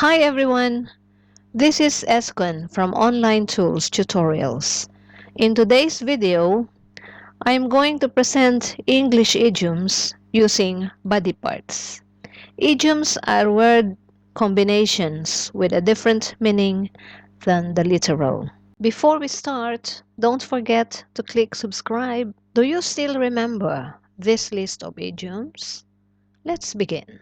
Hi everyone, this is Escon from Online Tools Tutorials. In today's video, I am going to present English idioms using body parts. Idioms are word combinations with a different meaning than the literal. Before we start, don't forget to click subscribe. Do you still remember this list of idioms? Let's begin.